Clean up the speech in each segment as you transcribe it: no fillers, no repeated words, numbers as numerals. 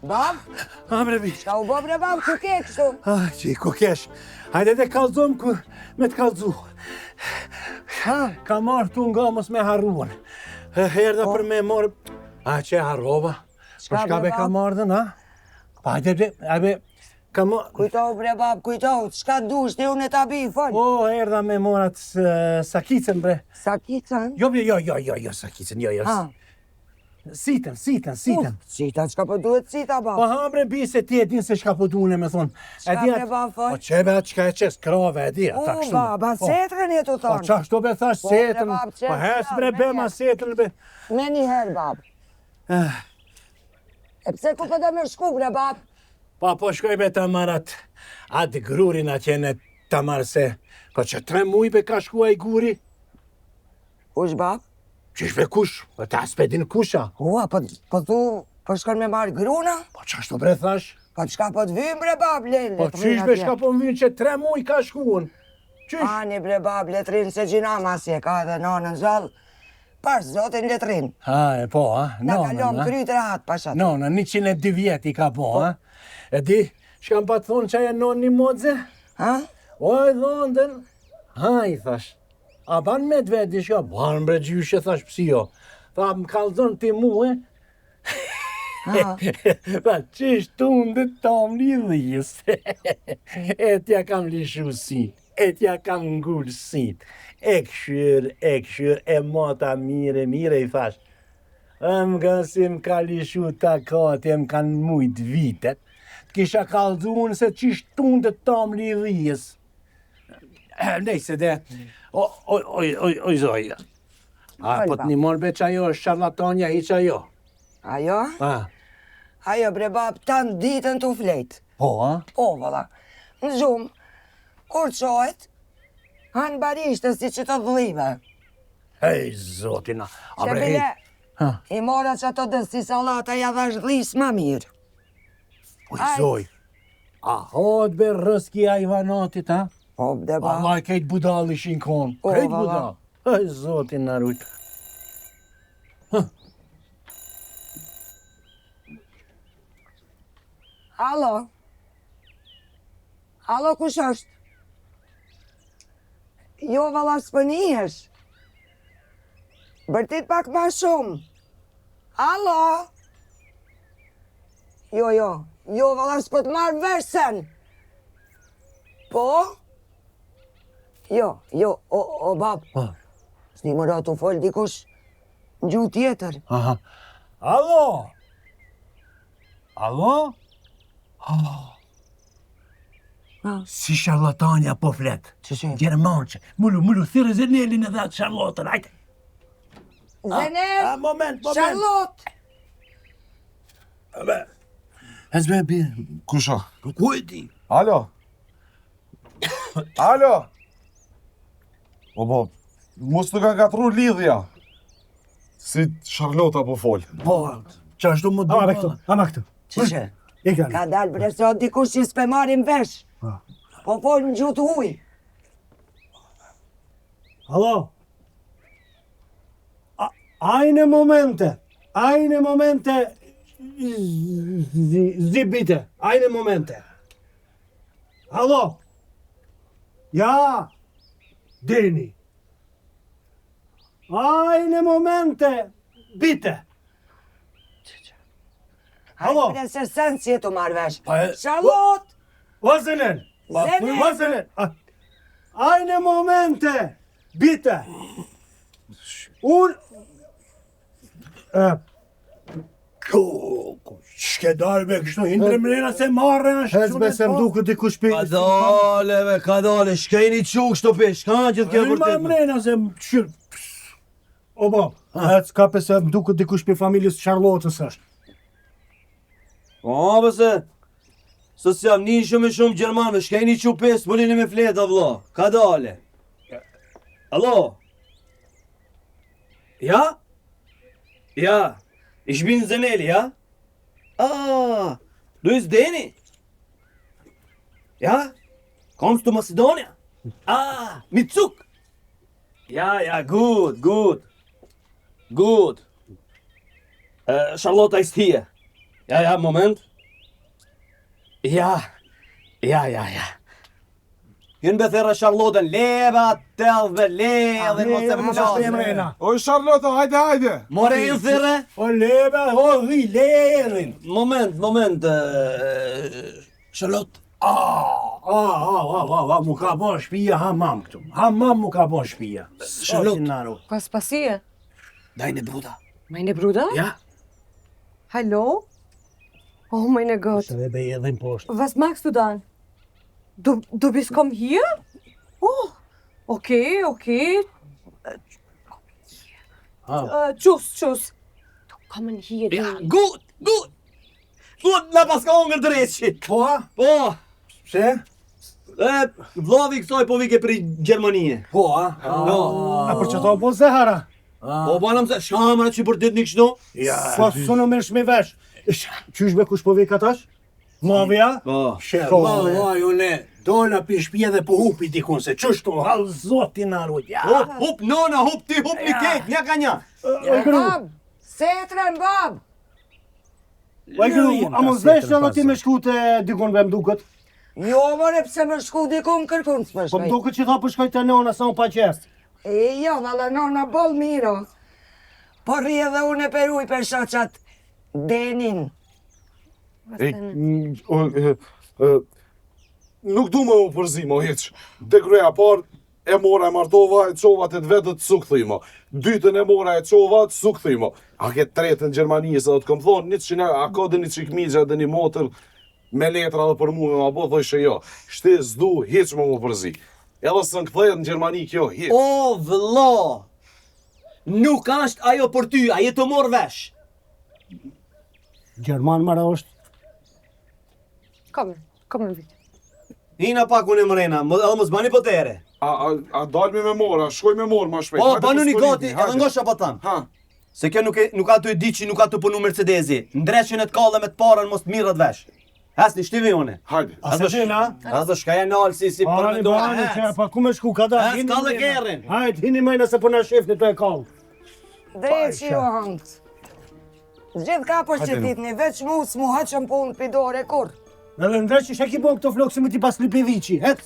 Bab? Bre bi. Shka u bo bre bab, ku ke kështu? Që i ku kesh. Hajde dhe kalzom me të kalzu. Ka marrë tu nga mos me harruan. Herda për me morë... që harrova? Shka be ka marrë dhe na? Hajde bre, ka marrë... Kujtohu bre bab, kujtohu, shka dush, dhe unë e ta bi, fol. Herda me morat sakicën bre. Sakicën? Jo, sakicën, jo. Sitën. Sita, qka po duhet sita, bab? Bre, bi se ti e din se shka po duhet me thonë. Shka bre bab, fol? Qebe atë qka e qes krave, e di, ata kështu. Bab, a setën e të thonë? Qa shto be thash setën, hes bre be ma setën be. Me një herë, bab. E pse ku për dhe me shku, bre bab? Po shkoj be ta marat atë grurin atjene ta marë se, po që 3 muj be ka shku a i guri. Kush, bab? Qish be kush, po ta s'pedin kusha. Po tu, po shkon me marë gruna? Po qa shto bre thash? Po qka po të vymë bre bab, lele? Po qish be shka po më vynë që 3 muj ka shkuën? Qish? Ani bre bab, letrin se gjina masje, ka edhe nonën zallë. Pash zotin letrin. Po, Na kalom kryt rahat, pashat. Nonën, 102 vjet i ka po, E di, shkam pa të thonë që aja nonë një modze? Oj, dhondën. I thash. A ban me të vetë, shka, ban bre gjyshe, thash, pësi jo. Tha, më kalzon ti mu, Tha, qish tunë dhe tom lidhijës. E tja kam lishu sin, e tja kam ngullë sin. E këshyr, e mata mire, i thash. Nga si më ka lishu ta kate, më kanë mujt vitet. Kisha kalzun se qish tunë dhe tom lidhijës. Nejse dhe, oj zoj. Po të një morë be që ajo është charlatanja i që ajo. Ajo? Ajo bre bab, tanë ditën të flejt. Po, Po, valla. Në gjumë, kur qohet, hanë barishtë si që të dhlive. Ej, zotina, a bre Shepile, i mora që ato dësi salata ja dhash dhlis ma mirë. Oj, zoj, a hod be rëski a Ivanotit, Po, bre bab. Allah, kejt budal ishin konë, kejt budal. Ej, zotin në rujtë. Alo? Alo, kush është? Jo, valla s'pënihesh. Bërtit pak ma shumë. Alo? Jo, valla s'pët marrë versen. Po? Jo, o bab. S'ni më ra të folë dikush në gjuhë tjetër. Alo? Si charlatanja po flet. Gjermanqe. Mullu, thirë Zenelin edhe atë Charlotën, ajte. Zenel! Moment. Charlotte! Hezbe bi. Kusha? Ku e di? Alo? Po, mos të ka gatru lidhja. Si Charlotta po fol. Po, që ashtu më do... Ama këtu. Qishe? Ka dalë presot dikush që s'pe marim vesh. Po fol në gjutë huj. Alo? Ajne momente, zibite, ajne momente. Alo? Ja, Deni. Ajne momente, bite. Alo? Hajtë se sen si e të marrë vesh. Charlotte! Vazelen. Ajne momente, bite. Shkedar be kështu, hindre mrena se marrë është. Hezbe se mduku dikush pi... Ka dale, shkejni quk shto pish, ka gjithë kjo Ma vërtet. mrena se qyrë. O ba, hec kape se mduku dikush pi familjes Charlotës është. Po, pëse, së jam një shumë gjermanve, shkejni quk pish, mëllini me fleta, vla, ka dale. Alo? Ja? Ja, ich bin Zeneli, ja? Du bist Deni? Ja? Kommst du Macedonia? Mit Zug? Ja, gut. Charlotta ist hier. Ja, moment. Ja. Jën bethera Charlotten, leva, telve, leve, mos e vëllasë. Oj, Charlotte, hajde. More jën thire? O leva, o lerin. Moment. Charlotte. Mu ka bon shtëpia hamam këtu. Hamam mu ka bon shtëpia. Charlotte. Was passiert? Deine Bruder. Meine Bruder? Ja? Hallo? Oh mein Gott. Se dhe bej edhe në poshtë. Was machst du dann? Du bist komm hier? Oh, okay. Tschüss. Du kommen hier. Ja, gut. Na pas ka ongër dreqi. Po? Po. Pse? Vllavi kësaj po vike për Gjermanie. Po, A për që ta po zehara? Po banam se shamra që për ditë një kështu. Ja. Po sono me shmi vesh. Qysh be kush po vik atash? Mavja? Po. Vaj, une, dojna për shtëpia dhe po hupi dikun, se qështu, halë zotin na rujt. Ja. Hup nona, hup ti, hup një kek, një ka një. Bab, setren bab. Vaj gru, a mos vesh edhe ti me shku të dikun be mduket? Jo, more, pse më shku dikun kërkun s'më Po shkoj. mduket që tha për shkoj të nona sa unë pa qest. Jo, valla nona bol miro. Po rri edhe unë e peruj për shoqat Denin. Nuk du me u përzim, o hiq. Te kreja par, e mora e martova, e qova të vetët suk thimo. Dytën e mora e qova të suk thimo. A ke tretën Gjermani, se do të kom thonë, një që a ka dhe një qik migja dhe një motër me letra dhe për mu me ma bo, thoj që jo. Shti zdu, hiq me mu përzi. Edhe së në këthejt në Gjermani kjo, hiq. O, vëlla. Nuk ashtë ajo për ty, a jetë të morë vesh. Gjerman mara është. Komm bitte. Hina pak unë e mrena, edhe mos bani po tere. A dalmi me mora, shkoj me mor ma shpejt. Po, Hajde banu një poskolini, gati, edhe hajde. ngosha pa tanë. Ha, Se kjo nuk ka të e di që nuk ka të punu Mercedesi. Ndreshin e të kallë me të parën mos të mirët vesh. Hasni, shtivi une. hajde. A se gjena? Edhe shkaja nalë si për Parani me bani që pa ku me shku ka da. Hes ka dhe gerrin. Hajt, hini majna se po na shefni të e kallë. Dreqi ju hangët. Gjithë ka për qëtit një veç mu s'mu haqën punë pidore kur. Edhe ndreq që ki bon këto flokë se më ti pas lipi vici, hec?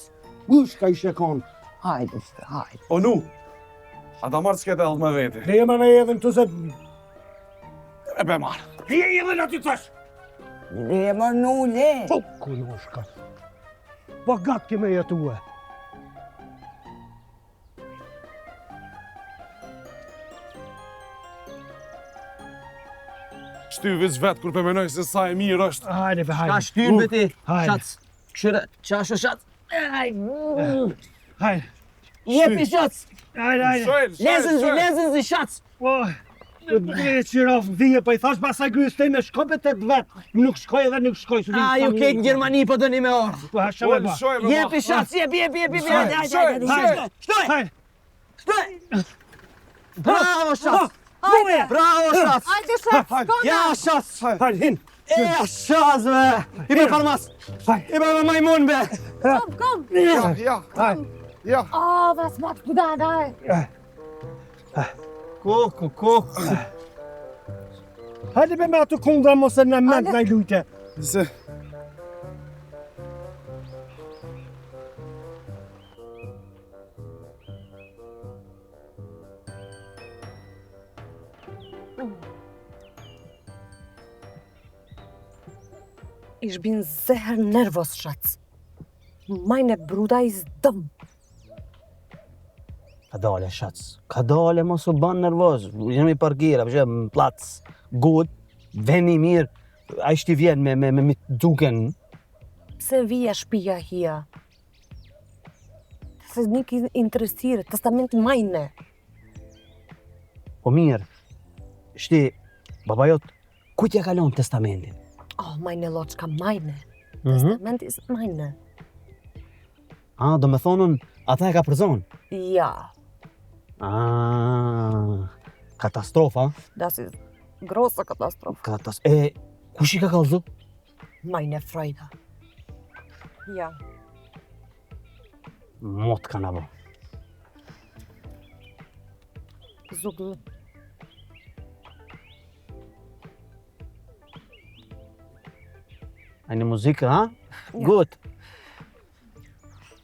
Ush ka ishe konë. Hajde. O nu, a da marrë s'kete edhe me veti. Leje me në edhe në të se... E be marrë. Leje edhe në ty tash! Le më nu le. Ku në shka. Po gatë kime jetu e. Shty veç vetë kur përmenoj se sa e mirë është. Hajde, be hajde. Ka shtyrë beti. Hajde. Shac. Këshire, qashë shac. Hajde. Jepi shac. Hajde. Lezën zi shac. Po, e qiraf dhije, pa i thash pasaj gryës të me shkopet e të vetë. Nuk shkoj edhe nuk shkoj. Ju kek në Gjermani po dëni me orë. Po, hasha me ba. Jepi shac, jepi. Hajde. Shtoj. Hajde. Bravo shac. Ajde. Bravo shac. Ajde, Schatz, komm. Ja shac. Hajde, hin. Ja shac be. I me farmas. I me majmun be. Komm. Ja. Ja. Oh, was machst du da? Koko. Hajde be me ato kundra mos e në mend në lujte. Se... Ich bin sehr nervös, Schatz. Meine Bruder ist dumm. Ka dale, shac. Ka dale, mos u ban nervoz. Jemi parkira, përshë më plac, good, veni mirë. A ishti vjen me duken. Pse vija shtëpia hier? Das ist nicht interessiert. Testament meine. Po mirë, shti, baba jot, ku t'ja kalon testamentin? Oh, meine Lotschka, meine. Testament ist meine. Do me thonën, ata e ka përzon. Ja, Katastrofa. das ist große Katastrophe. Kush i ka kallzu? Meine Freude. Ja. Mot ka na bo. So gut. Eine Musik, ha? Gut.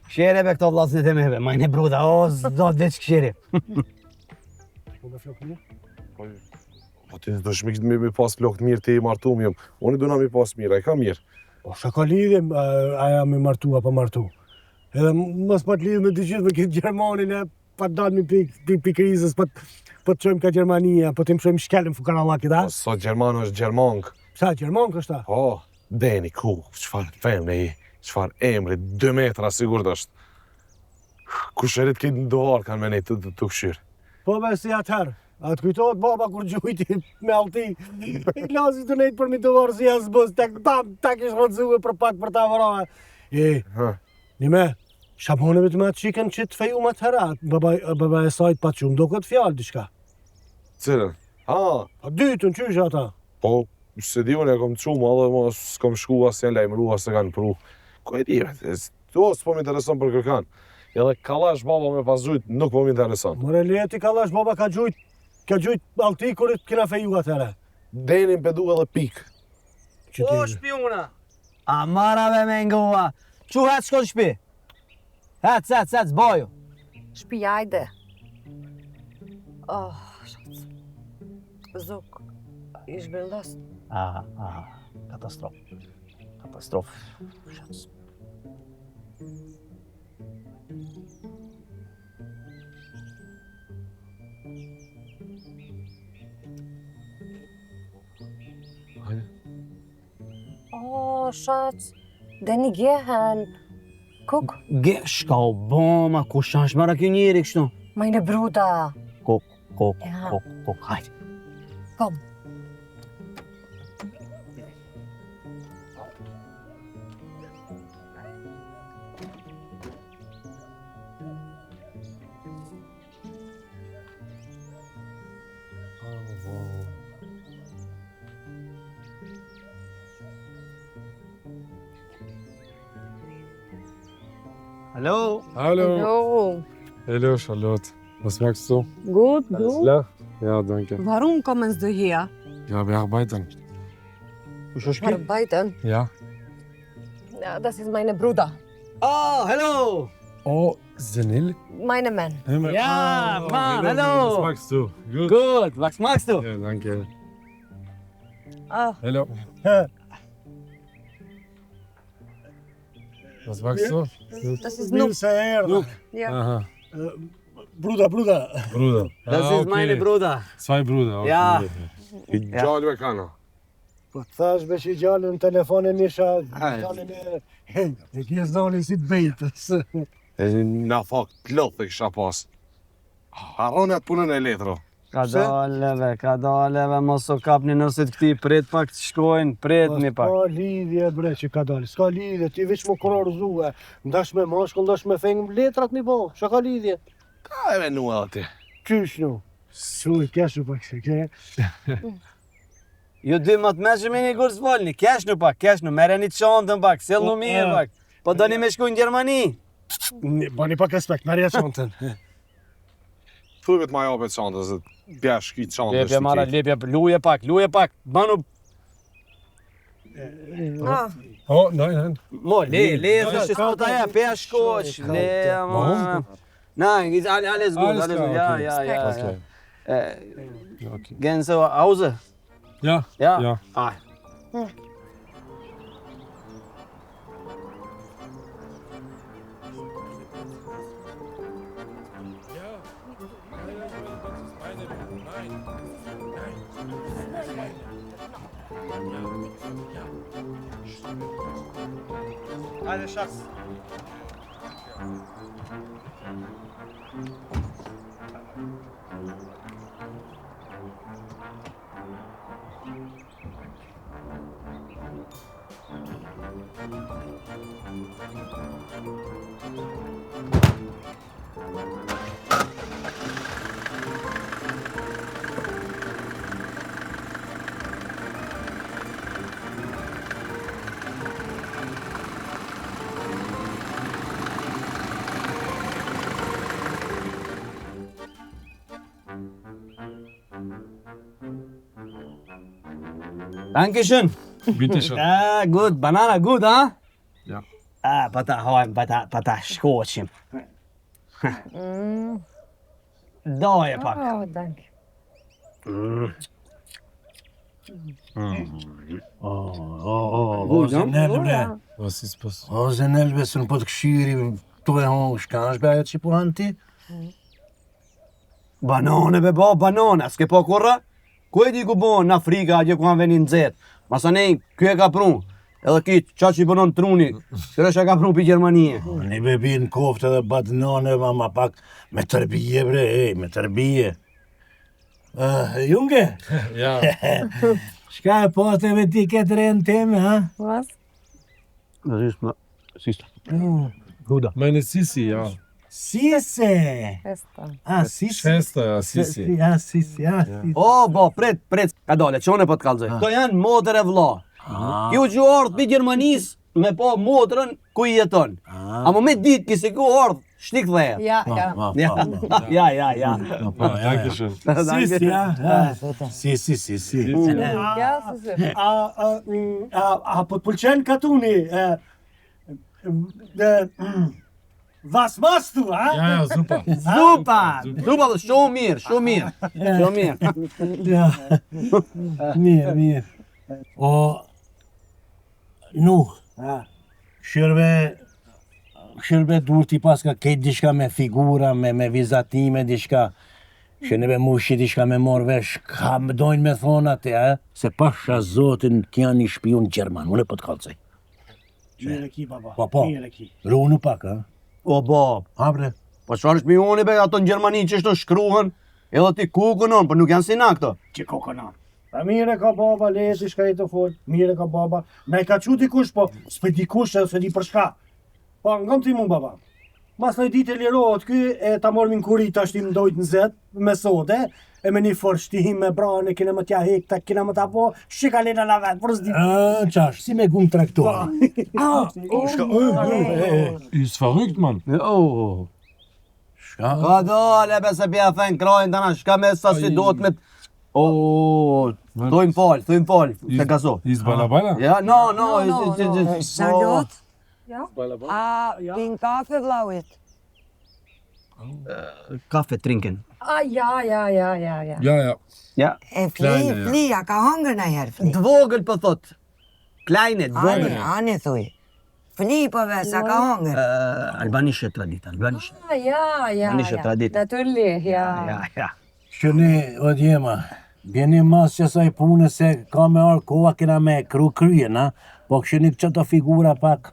Këshere be këto vllazët e meve, majne bruda, o zot veç këshere. Po ti do shmik me pas flokë mirë ti i martum jam. Unë do na mi pas mirë, ai ka mirë. Po shka ka lidhje, aja me martu apo martu. Edhe mos pa të lidhë me të gjithë me këtë Gjermanin e pa të dalë pi krizës, po të qojmë ka Gjermania, po të më shojmë shkellën fukarallakit, a? Sa Gjerman është Gjermank. Sa Gjerman kështë ta? Po, Deni, ku, çfarë femne i, çfarë emri, 2 metra sigurt është. Kusherit këtë në dolar kanë me nejtë të këshyrë. Po be si atëherë, atë kujtohet baba kur gjujti me alti. I klasi të nejtë për mi të varë si jasë bës, tak ishë rëndzuve për pak për ta vërohe. Nime, shaponeve të me atë qikën që të feju më të herat, baba e sajt pa qumë, do këtë fjallë diçka. Cilën? A dytën, qysh ata? Po, se di unë e kom qumë, edhe ma s'kom shku as janë lajmëru, as se kanë pru. Ko e di, s'po m'intereson për kërkan. Edhe kallash baba me pas gjujt, nuk po m'intereson. More leti kallash baba ka gjujt alti kur kena feju atëre. Denin pedu edhe pik. O shpiuna! A marave me ngua! Qu hec shko në shpi? Hec, boju! Shpi, ajde. Oh, shac. Zuk, ish bëllas. Katastrof. Katastrof. Shac. Oh, shac. Deni gjehen. Kuk, Shka o boma, ku shash mara kjo njeri kështu? majne bruda. Kok, Ja. hajde. Kom. Hallo? Hallo. Jo. Hallo Charlotte. Was merkst du? Gut, Klar? Ja, danke. Warum kommen Sie hier? Ja, wir arbeiten. Arbeiten. Ja. Ja, das ist meine Bruder. Oh, hallo! Oh, Senil? Meine Mann. Ja, Mann, hallo. Was magst du? Gut. Gut, was magst du? Ja, danke. Ah, Hallo. Was magst du? das ist Nuk. Nilse erdha. Ja. Aha. Bruda. Bruder. Das Ah, ist meine Bruder. 2 Brüder. Okay. Ja. I gjallu e kana. Po të thash me shi gjallën në telefonin isha gjallën e kje zoni si të bejtës. E na fakt plot e kisha pas. Harroni atë punën e letro. Ka daleve, mos o kapni nësit këti, prit pak të shkojnë, pritni pak. S'ka lidhje bre që ka dalë, s'ka lidhje, ti veç më kurorëzue. Ndash me mashkull, ndash me fengë, letrat mi bo, që ka lidhje. Ka e venu edhe ti. Qysh nu? Suj, keshu pak se ke. Ju dy më të meshëm e një gurë s'folni, keshnu pak, mereni të shantën pak, selnu mirë pak. Po doni me shku në Gjermani? Bani pak respekt, merja qantën. Thuvet ma japet çantës, bja shkit çantës. Lepje mara, lepje, luje pak, banu... Ah, Oh, nein. Mo, le, shkota ja, peja shkoq, le, ma... Nein, alles gut, ja. Okay. Gehen Sie nach Hause? Ja. Ja? Ja. Ah. Eine Schatz. Dankeschön. Bitte schön. Good, banana good, ha? Ja. Pa ta hajmë, pa ta shkoqim. Doje pak. Oh, dank. O zenel bre. Was ist passiert? O zenel besën po të këshiri, tu e hong, shka është be ajo që po hanë ti? Banane be ba, banane, s'ke po kurra? Ku e di ku bon në Afrika, atje ku kanë veni nxehtë. Masanej, ky e ka prun. Edhe ki, qa që i bënon truni, kërësha ka prun për Gjermanie. Një bebi në koftë edhe badnane, ma pak me tërbije bre, me tërbije. Junge, Ja. shka e poteve ti këtë rejnë teme, ha? Was? Guda. Meine Sissi, ja. Sise! Festa. Sise. Schwester, ja, Sissi. Sise. O, bo, prit, ka dole, qone po të kalzoj. Këto janë motër e vlla. Ju që ardhë për Gjermanis me po motrën ku i jeton. Amo me ditë kisi ku ardhë, shtik dhe e. Ja. Ja. Dankeschön. Sise, ja. Sisi. Ja, se. A po të pëlqen katuni? Vas tu, ha? Ja, super. Zupa dhe shumë mirë. Ja. Mirë. O, nu, shërbe dur ti pas ka ketë diçka me figura, me vizatime, diçka, që neve mushi diçka me morë vesh, ka më dojnë me thonë atë, se pasha zotin kja një shpion Gjerman, unë e po të kalcoj. Mire ki, baba. Po, Mire ki. runu pak, ha? O, Bob, Ha, bre? po qëfar shpioni be ato në Gjermani që shto shkruhen, edhe ti kukunon, për nuk janë si na këto. Që kokonan. A mire ka baba, leti shka i të folë, mire ka baba. Na i ka qu dikush, po s'pe dikush edhe se di për shka. Po, ngëm ti mu baba. Mas në ditë e lirohet ky, e ta mormin kuri ta shtim dojt në zetë, me sode, e me një forshtim me brane, kine më tja hek, ta kine më ta po, shika lena la vetë, për s'di. Qash, si me gum traktor. Ist verrückt, Mann. Oh. Shka? Ka dole, be se pja thënë krojnë të na, shka me sa si do të me... O, thojmë falë, se gazo. Ist Bala. Ja, no. Charlotte, Ja? a pin kafe vllauit? Kafe trinken. Ja. Ja. Ja. E Kleine, ja. flia, ka hangër në herë fli. Dvogël po thot. Kleine, dvogël. Ani thuj. Fli po sa ka hangër. Albanische tradit, albanische. Ja. Manische tradit. Natürlich, ja. Ja. Shëni, o djema, bjeni mas që saj pune se ka me arë koha kena me kryen, ha? Po këshini qëto figura pak.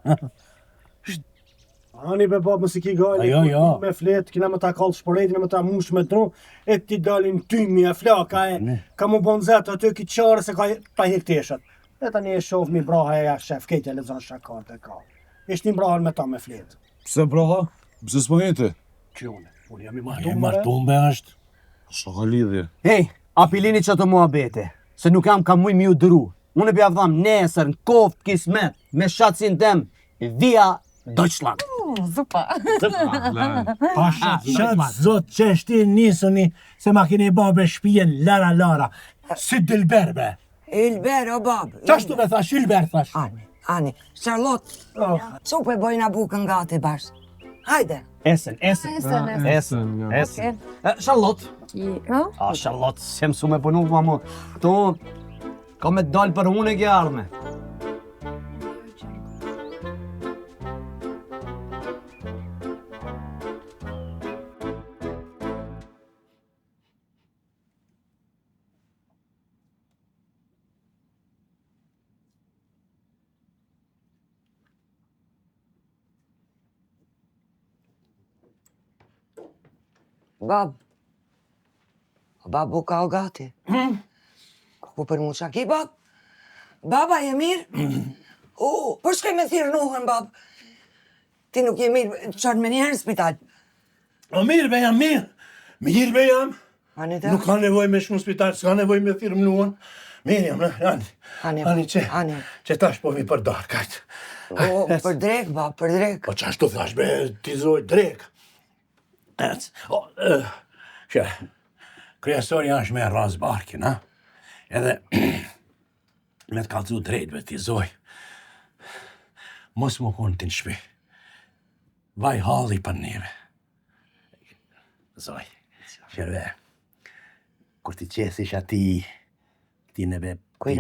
Ani be baba, mësi ki gajli, Jo. me flet, kina më ta kallë shporetin, me ta mush me tru, e ti dalin tymi e flaka e, ka mu bon zetë aty ki qare se ka pa hekteshat. E tani e shof mi braha e ja shef, kejtë e lezon shakart e ka. Ishtë një braha me ta me flet. Pse braha? Pse s'po jeti? Qune, unë jam i E martum, martumbe është. Sa ka lidhje? Hej, apilini që të mua bete, se nuk jam ka muj mi u dëru. Unë e bja vdham nesër në koft kismet, me shatsin tem, via Deutschland. Super. Pasha, qatë zot që shti nisëni, se ma kini babe shpijen Lara. Si Dilberbe. Ylber o bab. Qashtu me thash, Ylber thash. Ani. Charlotte, supe bojna bukën gati bashkë. Hajde. Esen. Charlotte. Ja? Charlotte, se mësu me punu ma mu. Këto, ka me dalë për unë e kja ardhme. Bab. Babu ka o gati. Ku për mu qa ki, bab? Baba, je mirë? Për shkaj me thirë nuhën, bab? Ti nuk je mirë, qartë me njerë në spital. O mirë be jam, mirë. Mirë be jam. Ani të? Nuk ka nevoj me shumë spital, s'ka nevoj me thirë mnuan. Mirë jam, ani që tash po vi për darë, kajtë. Për drek, bab, për drek. Po qashtu thash, be, ti zoj drek. Që, kryesori është me ras barkin, ha? Edhe, Me të kalëzu drejt, be ti, zoj. Mos më konë të në shpi. Vaj halli për neve. Zoj, shërve, kur ti qesish ati, ti neve pi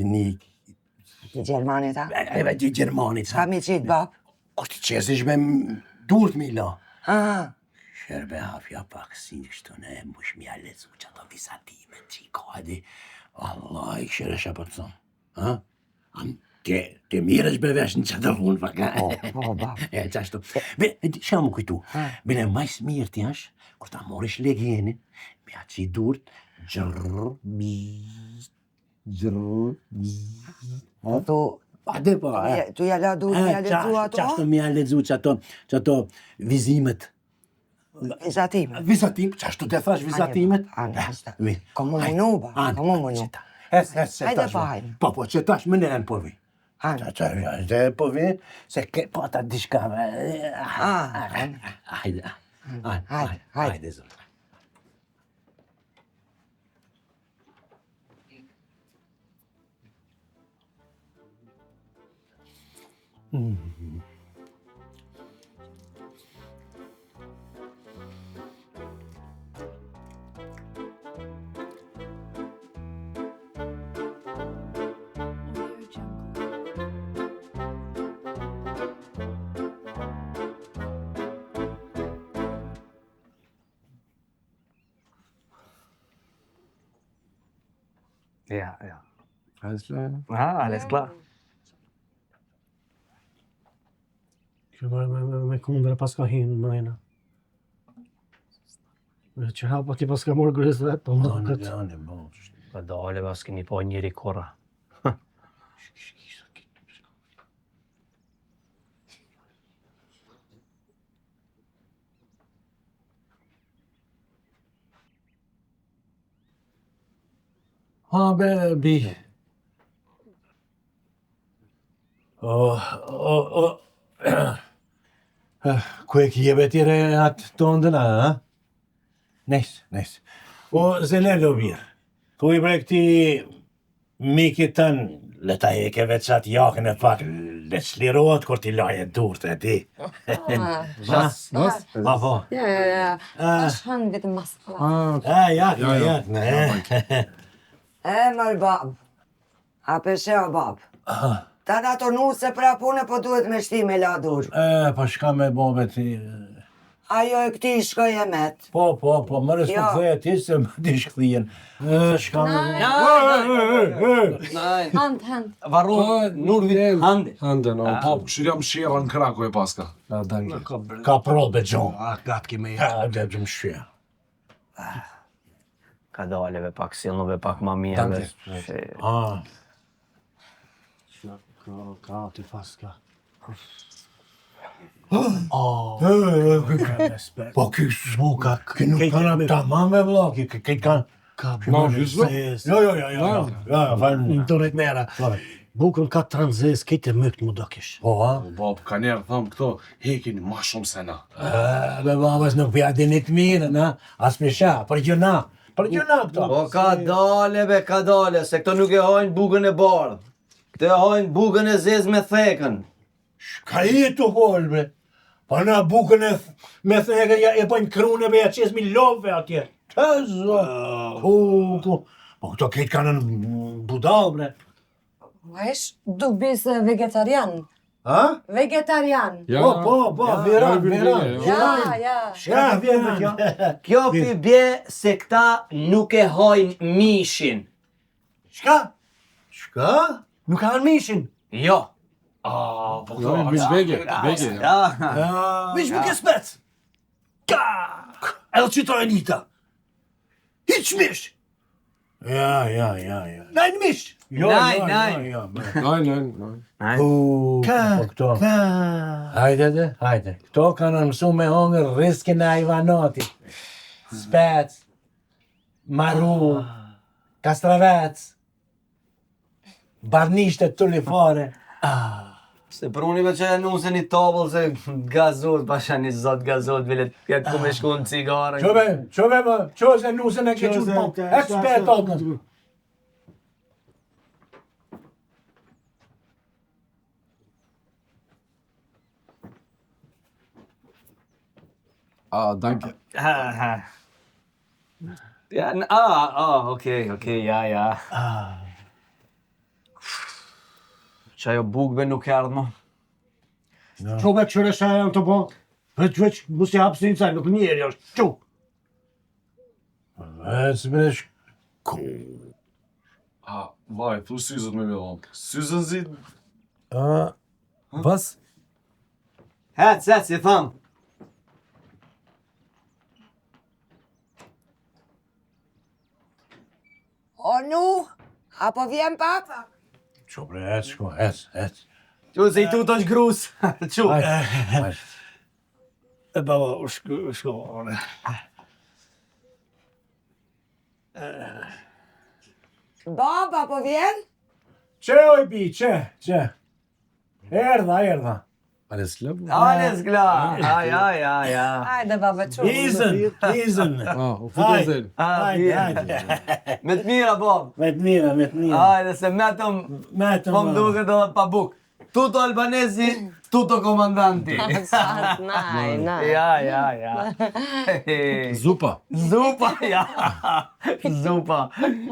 nik. Ti Gjermanit, a? Eve ti Gjermanit, Ka mi qitë, bab? Kur ti qesish me durt mi la. Aha. Shërbe hafja pak si kështu ne mush mi alezu që ato visatime që i ka edhe. Allah, i këshiresha për të thonë. Ha? Te mirë është bevesh në qëtë punë, pak. Po, bab. E, qashtu. Be, shë më kujtu. Bine, majs mirë ti ash, kur ta morish legjenin, me atë që i durt, Tu, Ade po, tu ja la dur, ja lezu ato? Qashtu mi a lezu që ato vizimet. Vizatim? Qashtu te thash vizatimet? Komu mënu, ba, komu mënu. Hajde pa hajde. Po, që tash më nërën po vi. Hajde po vi, se ke po ta dishka. Hajde, zot. Ja. Alles klar? Alles klar. Që me kundra pas ka hinë mrejna. Që hapa ti pas ka morë gërës vetë, po më këtë. Pa dale, pas keni po njëri kora. Ha, bi. Ku e kjeve tjere atë tondëna, ha? Nice. O, Zenello birë, ku i bre këti mikit tënë, leta e ke veç atë jakën e pak, le çlirohet kur ti laje durt e ti. Po. Ja. Është hanë vetëm mas. Ja. Mër bab. A peshe o bab. Ta da të nuse pra pune, po duhet me shti me la dur. Po shka me bobe ti. Ajo e këti shkoj e met. Po, më respektoj ti se më di shklijen. Shka me bobe. Hand. Varro, nur vit hande. Hande, no. Po, këshirja më shira në kraku e paska. Ka probe gjon. Gatë kime. Dhe gjëm shia. Ka daleve pak silnove pak ma mirë. Ka ti paska. Po ky zvuka, ky nuk kanë tamam me vlla, ky kanë No, gjysmë? Jo, falem. Dorët mera. Bukën ka tranzes, këtë mëkt më do kish. Po, ha? Bab, ka njerë thëmë këto, hekin ma shumë se na. Be babas nuk pja dinit mirë, na? As me sha, për gjëna këto. Po ka dale, se këto nuk e hajnë bukën e bardhë. Këto e hajnë bukën e zezë me thekën. Shka i të hol, bre? Pa na bukën e me thekën e bëjnë kruneve, ja qes mi love atje. Të zë, po këto këtë kanë në budal, bre. Wesh, du bis vegetarian. Ha? Vegetarian. Po, viran. Ja. Kjo pi bje se këta nuk e hajnë mishin. Shka? Nuk kanë mishin? Jo. Po Jo, këto, mis vege. Mish më ke spec? Edhe që to e nita? Hiq mish? Ja. Najnë mish? Nein. Nein. Po këto. Hajde. Këto kanë mësu me hongër riskin e ajvanati. Spec, maru, kastravec, barnishte të tulifare. Se për unive që e nusen i tabëll se gazot, pasha një zot gazot, vilet këtë ku me shku në cigare. Qove se nusen e ke qurë po. Ekspert otën. danke. Ja, okej, ja. Qajo bukve nuk erdhë më. Çobe këshire sa janë të bo. Veç, mos i hapë një caj, nuk njeri është. Qu. Veç, bresh. Vaj, thu syzët me millon. Syzën zi... Bas? Hec, i thamë. O nu, apo vjen papa? Qu bre, hec. Qu se i tuto është grus. Qu. E baba, u shko, ore. Baba, po vjen? Qe oj bi, qe. Erdha. Alles klar? Alles klar. Ja. Hajde, baba, çu. Izën. Auf Wiedersehen. Hajde. Me të mira, Bob. Me të mira. Hajde, se metëm po më duket edhe pa buk. Tuto albanezi, tuto komandanti. Nej. Ja. Super. Zupa, ja. Zupa.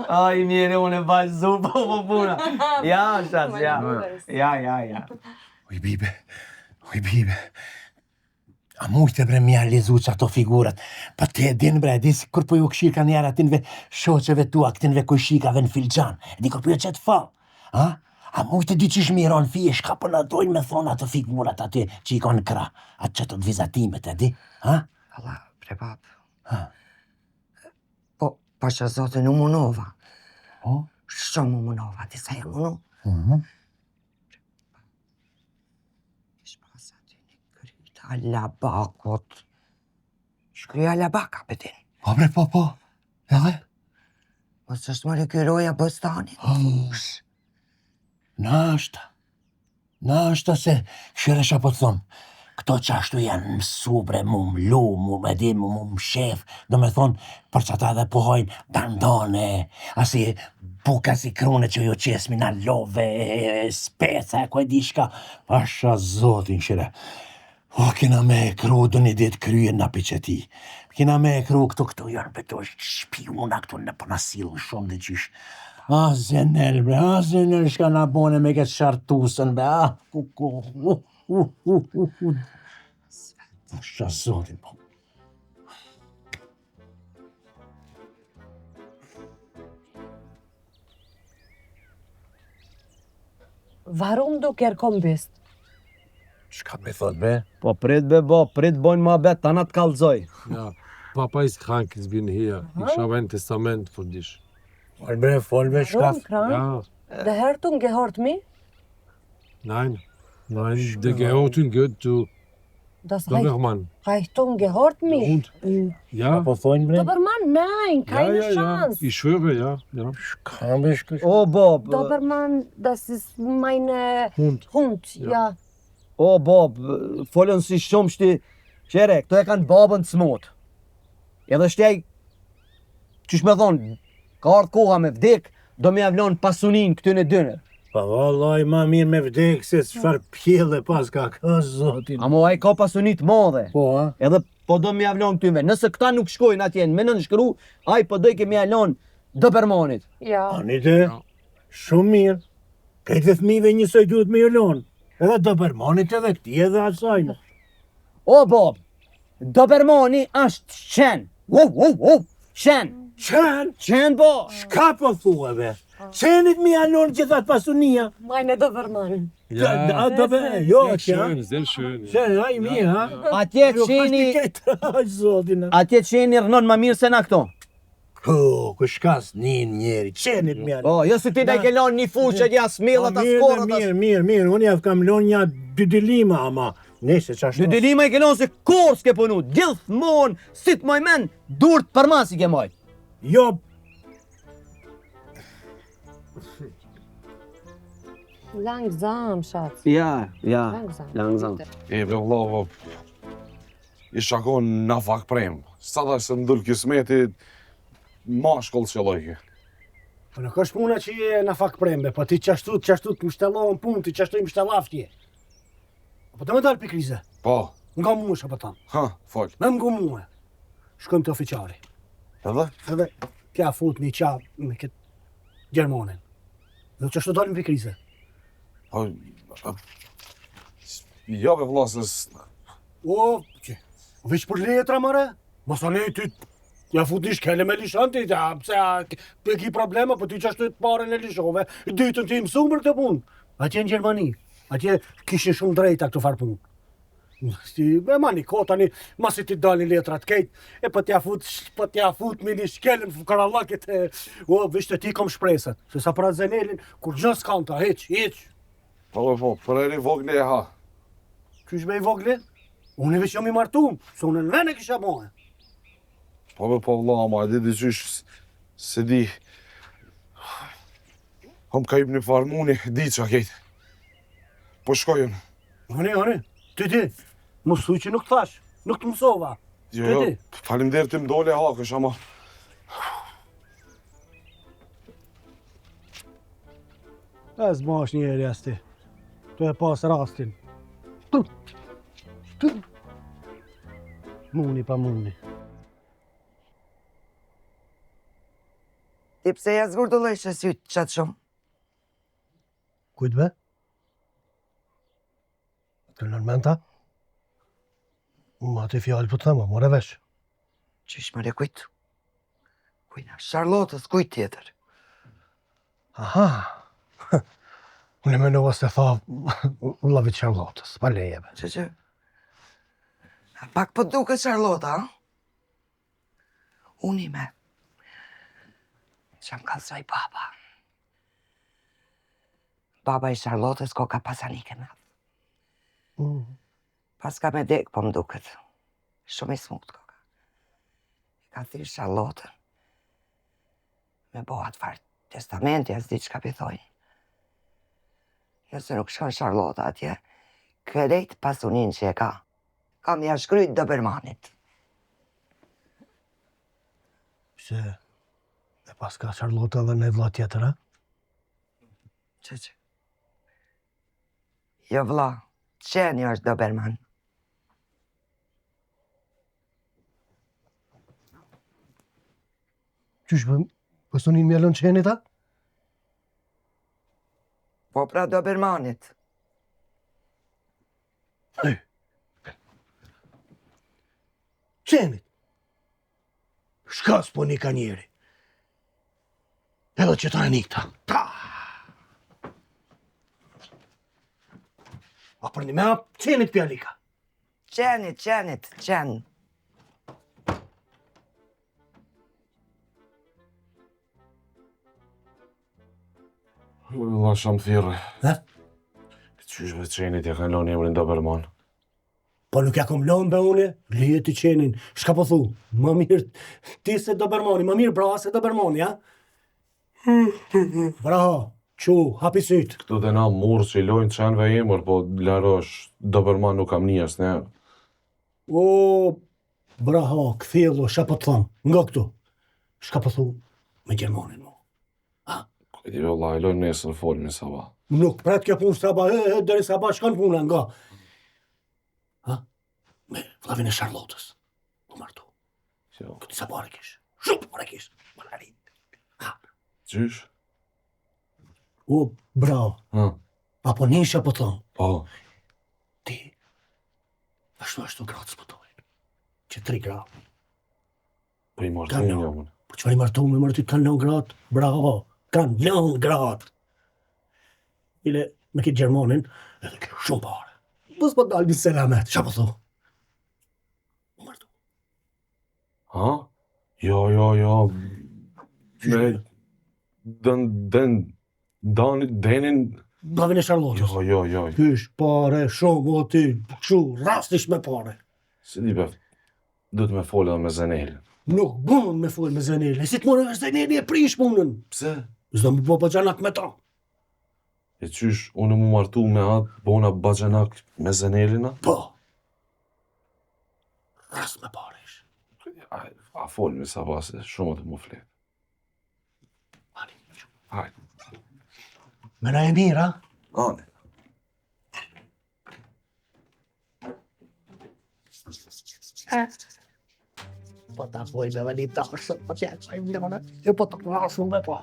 Ai, mjere, unë e bajë zupa po puna. Ja, shas, ja. Ja. Oj bibe. A mujtë bre mja lezu që ato figurat. Pa te din bre, di si kur po ju këshirë njerë atinve shoqeve tua, këtinve kuj shikave në filxan. E di kur po ju qëtë fall. A mujtë di që shmiron fije, shka për në dojnë me thonë ato figurat aty që i konë kra. Atë që të vizatimet, e di? Allah, bre bab. Po, pasha zote në munova. Shumë munova, disa e munu. Alla bakot. Shkryja alla baka, pëtin. Po bre, po. Edhe? Mos është më rekyroja bëstanit. Nashta se këshiresha po të thonë. Këto që ashtu janë mësu bre, mu mlu, mu më shef. Do me thonë, për që ata dhe pohojnë dandone, asi buka si krune që ju qesmi në love, speca, ku e di shka. Pasha zotin shire. O, kina me kru dë një ditë kryen në piqeti. Kina me kru këtu janë për të shpiuna këtu në përnasilën shumë dhe qish. Zenel, bre, zenel shka na bone me këtë shartusën, bre, Pasha zotin, po. Varum do kërkom bist. Shka me thot, bre? Po prit bojnë ma bet, ta na të kalzoj. Ja, Papa ist krank, ich bin hier. Ich habe ein Testament für dich. Fol bre, shka. Rum kran. Ja, Det hörtung gehört mi. nein, der Gehörten gehört zu Das Dobermann. Reichtung gehört mi. Und? Ja, Po thonjë, bre? Dobermann, nein, keine Chance. Ich schwöre, ja. Shka, bre, shka. O, Bob, Dobermann, das ist meine Hund, ja. O, Bob, folën si shumë shti, qere, këto e kanë babën të smut. Edhe shtjej, qysh me thonë, ka ardhë koha me vdek, do me avlon pasunin këtyne dyne. Pa vallaj, ma mirë me vdek se çfarë pjelle pas ka zotin. Amo ai ka pasunit madhe. Po, Edhe po do me avlon këtyve. Nëse këta nuk shkojnë atje në nënshkru, ai po do i kemi avlon Dobermanit. Ja. Anite, shumë mirë. Këtë fëmijëve njësoj duhet me jolon. Edhe Dobermanit edhe këti edhe asajnë. O, Bob, Dobermani është qen. Qen. Qen, po. Ka po thua, be? Qenit mi janon gjithat pasunia. Meine Dobermann. Ja, Jo, sehr schön. Ja. Qen, aj mirë, ha? Atje qeni rënon ma mirë se na këto. Ku shkas nin njeri, qenit mi janon. Po, jo si ti da ke lanë një fushë e ja smillat as korët as... Mirë, unë javë kam lon një dydilima, ama. Nese qashtu. Dydilima i ke lanë se korë s'ke punu, gjithmonë, si të moj men, dur të përmas i ke moj. Jo, Langsam, Schatz. Ja, Langsam. E, bre, vëllavo, isha konë në fak prem. Sa da se ndull kismeti, mashkull që lojke. po nuk është puna që je në fak prembe, po ti qashtu të më shtellohën punë, ti qashtu i më shtellaftje. Po të më dalë për krize. Po, Nga mu shë për tamë. Ha, fal. Me më mua. Shkojmë të ofiqari. Edhe? Edhe kja fut një qa me këtë Gjermanin. Dhe që shtë dalim për krize. Ja, be vlasës. O, që? Veç për letra, mare? Masa ne ty ja fut një shkele me lishanti, pse ki problema, për ty që ashtu të pare në lishove, dytën të i mësu për këtë punë. Atje në Gjermani, atje kishin shumë drejta këtë farë punë. E mani ko tani, masi ti dalin letrat kejt, e për t'ja fut me një shkelën karallakit, o, vishte ti kom shpresat, se sa pra Zenelin, kur gjë s'kan ta, hiq. Po, për eri vogle e ha. Qysh me i vogle? Unë i veç jam i martum, se unë në vene kisha mohe. Po, vla, ma, e di qysh, se di. Kom ka ip një farmuni, di qa kejt. Po shkojën. Honi, ti. Mësuj që nuk thash, nuk të mësova. Jo, faleminderit të më dole hakësh, ama... E zbash njeri as ti. Tu e pas rastin. Muni pa muni. Ti pse ja zgurdullojsh e sytë qatë shumë? Kujt be? Të nën menta? Ma ti fjallë për të thëma, more vesh. Qysh mëre kujt? Kujna, Charlotës, kujt tjetër? Aha. Unë e menova se tha lavit Charlotës, pa lejeve. Që? A pak po duke Charlota, ha? Unë ime. Që më kalzoj baba. Baba i Charlotës ko ka pasanike me. Pas ka me dek, po më duket. Shumë i smut koka. Ka thirë Charlotën. Me bo atë farë testamenti, as di që ka pithoj. Jo se nuk shkon Charlota atje. Krejt pasunin që e ka. Kam ja shkryt Dobermanit. Se e pas ka Charlota dhe në vlla tjetër, ha? Që? Jo vlla, qeni është Doberman. Qysh pësunin mjellon qenit, ha? Po pra Dobermanit. Qenit. Shka s'po një ka njeri. Edhe që ta e nikta. A për një me qenit pjallika. Qen. Vla, sham thirë. He? Qysh me qenit ja kanë lonë emrin Doberman. Po nuk ja kom lonë be une, lijet i qenin. Shka po thu? Më mirë ti se Dobermani, më mirë bra se Dobermani, ha? Braho, hapi sytë. Këtu dhe na murë që i lojnë qenve emër, po larosh, Doberman nuk kam njës, ne? O, braho, këthillo, shka po të thonë, nga këtu. Shka po thu me Gjermanin mu. Këti vëlla, i lojnë nesër folmi sabah. Nuk pret kjo punë sabah, deri sabah shkan puna nga. Ha? Me vlavin e Charlotës. Po martu. Këti sa pare kish. Shumë pare kish. Qysh? O, bravo. Apo nisha po thonë. Po. Ti, ashtu gratë s'pëtojnë. Që 3 gratë. Po i martojnë një unë. Po qëfar i martu me martu kanë 9 gratë? Bravo, kanë 9 gratë. Ile, me kitë Gjermanin, edhe kjo shumë pare. Po s'po dalë një selamet, qa po thu? Më martu. Ha? Jo. Me denin... Blavin e Charlotës. Jo. Kysh, pare, shumë, o ti, shu, rastish me pare. Si di bef, du të me folë edhe me Zenelin. Nuk bën me folë me Zenelin, si të mërë Zenelin e prish punën. Pse? Zdo më po bajanak me ta. E qysh, unë mu martu me atë, bona bajanak me Zenelina? Po. Rast me pare ish. A folë me sa base, shumë të mu fletë. Hajde. Mena e mira? Ane. Po ta foj me veni tashë, po t'ja qaj mlone, e po të klasu me po.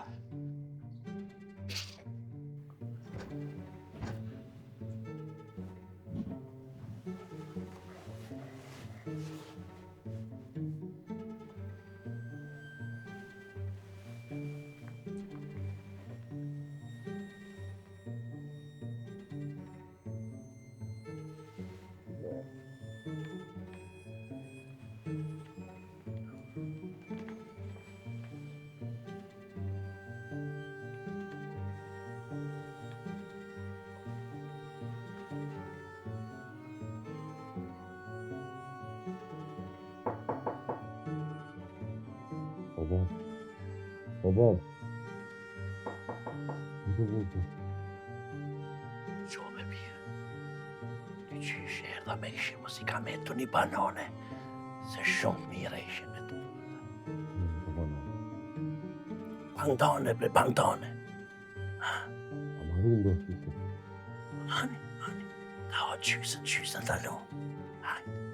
Shumë mirë. Ti qysh erdha me ishim mos I ka metu një banane, se shumë mire ishin me të puta. Bandane, bre, bandane. Hani, ta o qysën, ta lo. Hajde.